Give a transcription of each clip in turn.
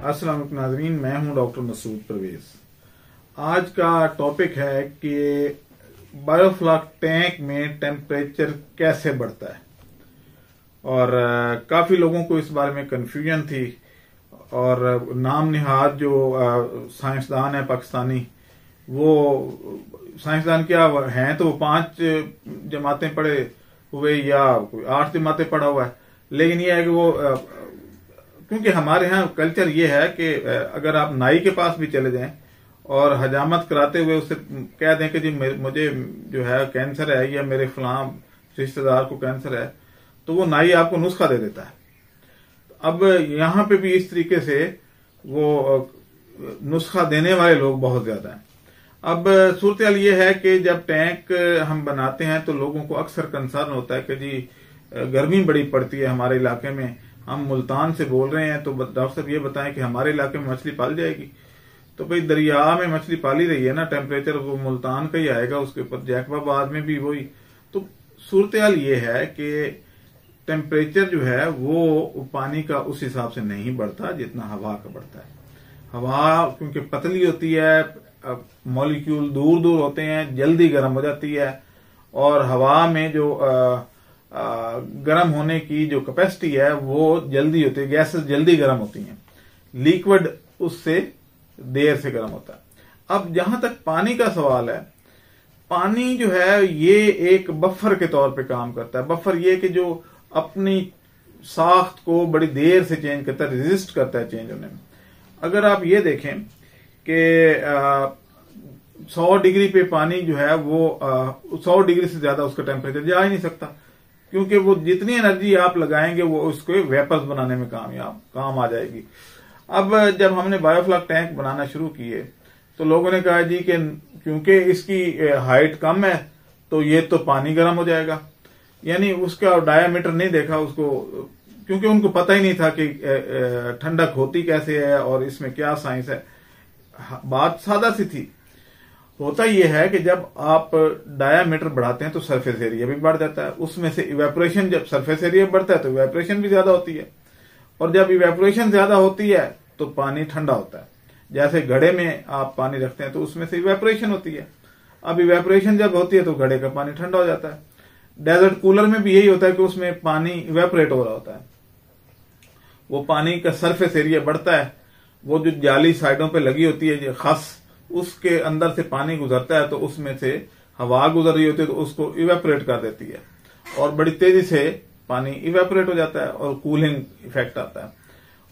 अस्सलाम वालेकुम नाज़रीन, मैं हूं डॉक्टर मसूद परवेज। आज का टॉपिक है कि बायोफ्लॉक टैंक में टेम्परेचर कैसे बढ़ता है। और काफ़ी लोगों को इस बारे में कन्फ्यूजन थी और नाम निहाद जो साइंसदान है पाकिस्तानी, वो साइंसदान क्या हैं तो वो 5 जमातें पढ़े हुए या 8 जमातें पढ़ा हुआ है, लेकिन ये है कि वो क्योंकि हमारे यहाँ कल्चर ये है कि अगर आप नाई के पास भी चले जाएं और हजामत कराते हुए उससे कह दें कि जी मुझे जो है कैंसर है या मेरे फलां रिश्तेदार को कैंसर है, तो वो नाई आपको नुस्खा दे देता है। अब यहाँ पे भी इस तरीके से वो नुस्खा देने वाले लोग बहुत ज्यादा हैं। अब सूरत हाल ये है कि जब टैंक हम बनाते हैं तो लोगों को अक्सर कंसर्न होता है कि जी गर्मी बड़ी पड़ती है हमारे इलाके में, हम मुल्तान से बोल रहे हैं, तो डॉक्टर साहब ये बताएं कि हमारे इलाके में मछली पाल जाएगी। तो भाई दरिया में मछली पाली रही है ना, टेम्परेचर वो मुल्तान का ही आएगा, उसके ऊपर जैकबाबाद में भी वही। तो सूरत हाल ये है कि टेम्परेचर जो है वो पानी का उस हिसाब से नहीं बढ़ता जितना हवा का बढ़ता है। हवा क्योंकि पतली होती है, मॉलिक्यूल दूर दूर होते हैं, जल्दी गर्म हो जाती है, और हवा में जो गर्म होने की जो कैपेसिटी है वो जल्दी होती है, गैसेस जल्दी गर्म होती हैं, लिक्विड उससे देर से गर्म होता है। अब जहां तक पानी का सवाल है, पानी जो है ये एक बफर के तौर पे काम करता है। बफर ये कि जो अपनी साख्त को बड़ी देर से चेंज करता है, रेजिस्ट करता है चेंज होने में। अगर आप ये देखें कि 100 डिग्री पे पानी जो है वो 100 डिग्री से ज्यादा उसका टेम्परेचर जा ही नहीं सकता, क्योंकि वो जितनी एनर्जी आप लगाएंगे वो उसको वेपर्स बनाने में काम आ जाएगी। अब जब हमने बायोफ्लॉक टैंक बनाना शुरू किए तो लोगों ने कहा जी कि क्योंकि इसकी हाइट कम है तो ये तो पानी गर्म हो जाएगा, यानी उसका डायामीटर नहीं देखा उसको, क्योंकि उनको पता ही नहीं था कि ठंडक होती कैसे है और इसमें क्या साइंस है। बात सादा सी थी। होता यह है कि जब आप डायामीटर बढ़ाते हैं तो सरफेस एरिया भी बढ़ जाता है, उसमें से इवेपोरेशन, जब सरफेस एरिया बढ़ता है तो इवेपोरेशन भी ज्यादा होती है, और जब इवेपोरेशन ज्यादा होती है तो पानी ठंडा होता है। जैसे घड़े में आप पानी रखते हैं तो उसमें से इवेपोरेशन होती है, अब इवेपोरेशन जब होती है तो घड़े का पानी ठंडा हो जाता है। डेजर्ट कूलर में भी यही होता है कि उसमें पानी इवेपोरेट हो रहा होता है, वो पानी का सरफेस एरिया बढ़ता है, वो जो जाली साइडों पे लगी होती है जो खस, उसके अंदर से पानी गुजरता है तो उसमें से हवा गुजर रही होती है तो उसको इवेपोरेट कर देती है, और बड़ी तेजी से पानी इवेपोरेट हो जाता है और कूलिंग इफेक्ट आता है।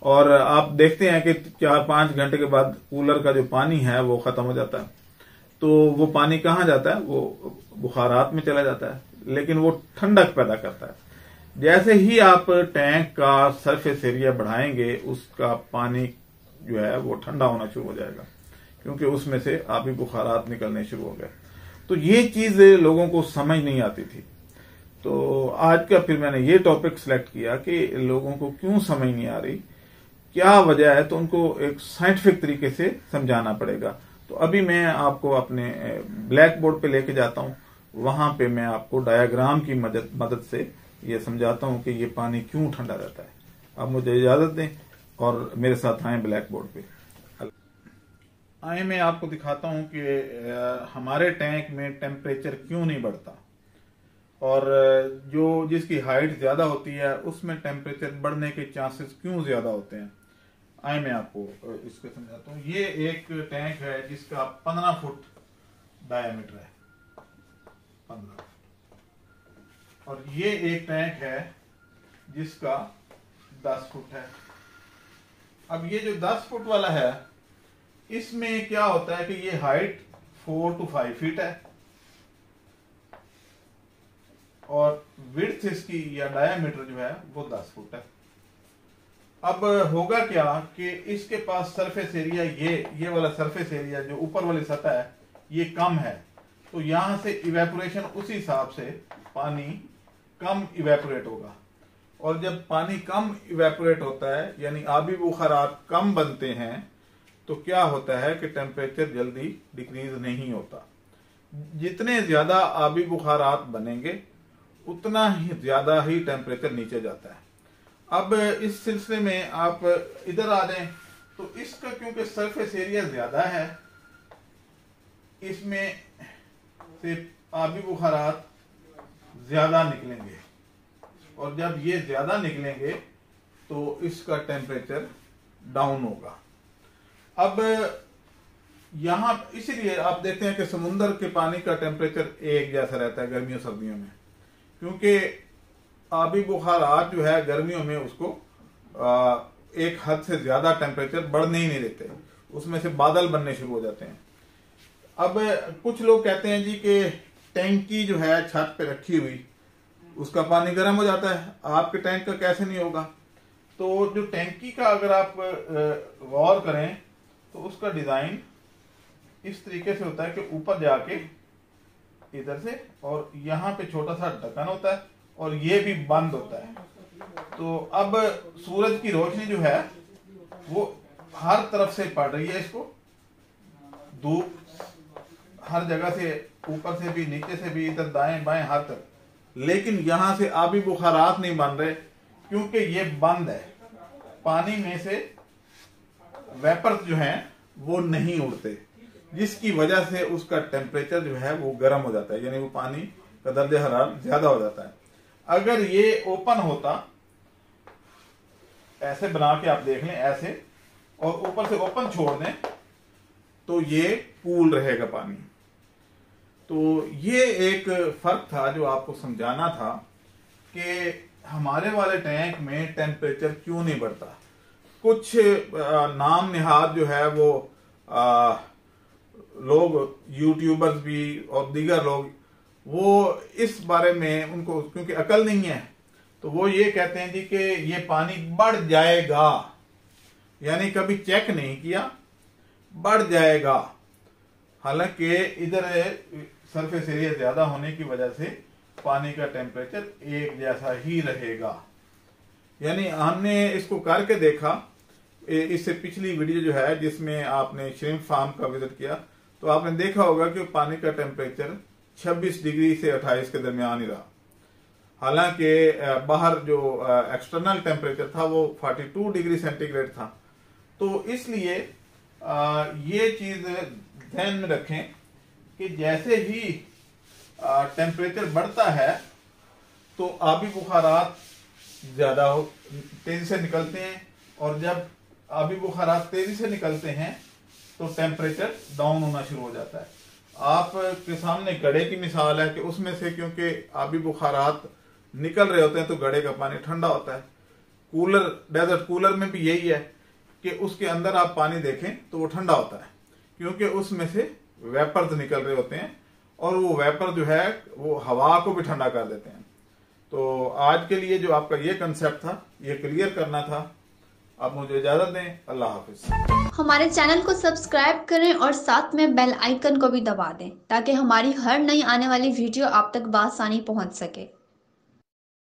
और आप देखते हैं कि 4-5 घंटे के बाद कूलर का जो पानी है वो खत्म हो जाता है, तो वो पानी कहाँ जाता है, वो बुखारात में चला जाता है, लेकिन वो ठंडक पैदा करता है। जैसे ही आप टैंक का सरफेस एरिया बढ़ाएंगे उसका पानी जो है वो ठंडा होना शुरू हो जाएगा, क्योंकि उसमें से आप ही बुखारात निकलने शुरू हो गए। तो ये चीज लोगों को समझ नहीं आती थी। तो आज का फिर मैंने ये टॉपिक सिलेक्ट किया कि लोगों को क्यों समझ नहीं आ रही, क्या वजह है, तो उनको एक साइंटिफिक तरीके से समझाना पड़ेगा। तो अभी मैं आपको अपने ब्लैक बोर्ड पे लेके जाता हूं, वहां पे मैं आपको डायग्राम की मदद से ये समझाता हूं कि ये पानी क्यों ठंडा रहता है। आप मुझे इजाजत दें और मेरे साथ आए ब्लैक बोर्ड पे। आए मैं आपको दिखाता हूं कि हमारे टैंक में टेम्परेचर क्यों नहीं बढ़ता, और जो जिसकी हाइट ज्यादा होती है उसमें टेम्परेचर बढ़ने के चांसेस क्यों ज्यादा होते हैं। आए मैं आपको इसको समझाता हूं। ये एक टैंक है जिसका 15 फुट डायमीटर है, 15 फुट, और ये एक टैंक है जिसका 10 फुट है। अब ये जो 10 फुट वाला है, इसमें क्या होता है कि ये हाइट 4 to 5 फीट है, और विड्थ इसकी या डायामीटर जो है वो 10 फुट है। अब होगा क्या कि इसके पास सरफेस एरिया, ये वाला सरफेस एरिया जो ऊपर वाली सतह है ये कम है, तो यहां से इवेपोरेशन उसी हिसाब से पानी कम इवेपोरेट होगा, और जब पानी कम इवेपोरेट होता है यानी आबी बुखारात कम बनते हैं, तो क्या होता है कि टेम्परेचर जल्दी डिक्रीज नहीं होता। जितने ज्यादा आबी बुखारात बनेंगे उतना ही ज्यादा ही टेम्परेचर नीचे जाता है। अब इस सिलसिले में आप इधर आ जाएं तो इसका क्योंकि सरफेस एरिया ज्यादा है, इसमें से आबी बुखारात ज्यादा निकलेंगे, और जब ये ज्यादा निकलेंगे तो इसका टेम्परेचर डाउन होगा। अब यहां इसीलिए आप देखते हैं कि समुद्र के पानी का टेम्परेचर एक जैसा रहता है गर्मियों सर्दियों में, क्योंकि आबी बुखारात जो है गर्मियों में उसको एक हद से ज्यादा टेम्परेचर बढ़ने ही नहीं देते, उसमें से बादल बनने शुरू हो जाते हैं। अब कुछ लोग कहते हैं जी कि टैंकी जो है छत पे रखी हुई उसका पानी गर्म हो जाता है, आपके टैंक का कैसे नहीं होगा? तो जो टैंकी का अगर आप गौर करें तो उसका डिजाइन इस तरीके से होता है कि ऊपर जाके इधर से, और यहाँ पे छोटा सा ढक्कन होता है और ये भी बंद होता है। तो अब सूरज की रोशनी जो है वो हर तरफ से पड़ रही है, इसको धूप हर जगह से, ऊपर से भी, नीचे से भी, इधर दाएं बाएं हर तरफ, लेकिन यहां से आबी बुखारात नहीं बन रहे क्योंकि ये बंद है। पानी में से वेपर्स जो हैं वो नहीं उड़ते, जिसकी वजह से उसका टेम्परेचर जो है वो गर्म हो जाता है, यानी वो पानी का दर्जा हरारत ज्यादा हो जाता है। अगर ये ओपन होता, ऐसे बना के आप देख लें ऐसे, और ऊपर से ओपन छोड़ दें तो ये कूल रहेगा पानी। तो ये एक फर्क था जो आपको समझाना था कि हमारे वाले टैंक में टेम्परेचर क्यों नहीं बढ़ता। कुछ नाम निहाद जो है वो लोग, यूट्यूबर्स भी और दीगर लोग, वो इस बारे में उनको क्योंकि अकल नहीं है तो वो ये कहते हैं जी कि ये पानी बढ़ जाएगा, यानी कभी चेक नहीं किया, बढ़ जाएगा। हालांकि इधर सरफेस एरिया ज्यादा होने की वजह से पानी का टेम्परेचर एक जैसा ही रहेगा। यानी हमने इसको करके देखा, इससे पिछली वीडियो जो है जिसमें आपने श्रिम्प फार्म का विजिट किया तो आपने देखा होगा कि पानी का टेम्परेचर 26 डिग्री से 28 के दरमियान ही रहा। हालांकि बाहर जो एक्सटर्नल टेम्परेचर था वो 42 डिग्री सेंटीग्रेड था। तो इसलिए ये चीज ध्यान में रखें कि जैसे ही टेम्परेचर बढ़ता है तो आबी बुखारात ज्यादा तेजी से निकलते हैं, और जब आबी बुखारात तेजी से निकलते हैं तो टेम्परेचर डाउन होना शुरू हो जाता है। आपके सामने घड़े की मिसाल है कि उसमें से क्योंकि आबी बुखारात निकल रहे होते हैं तो घड़े का पानी ठंडा होता है। कूलर, डेजर्ट कूलर में भी यही है कि उसके अंदर आप पानी देखें तो वो ठंडा होता है, क्योंकि उसमें से वेपर्स निकल रहे होते हैं और वो वेपर जो है वो हवा को भी ठंडा कर देते हैं। तो आज के लिए जो आपका ये कंसेप्ट था ये क्लियर करना था। आप मुझे इजाजत दें, अल्लाह हाफिज। हमारे चैनल को सब्सक्राइब करें और साथ में बेल आइकन को भी दबा दें ताकि हमारी हर नई आने वाली वीडियो आप तक बआसानी पहुंच सके।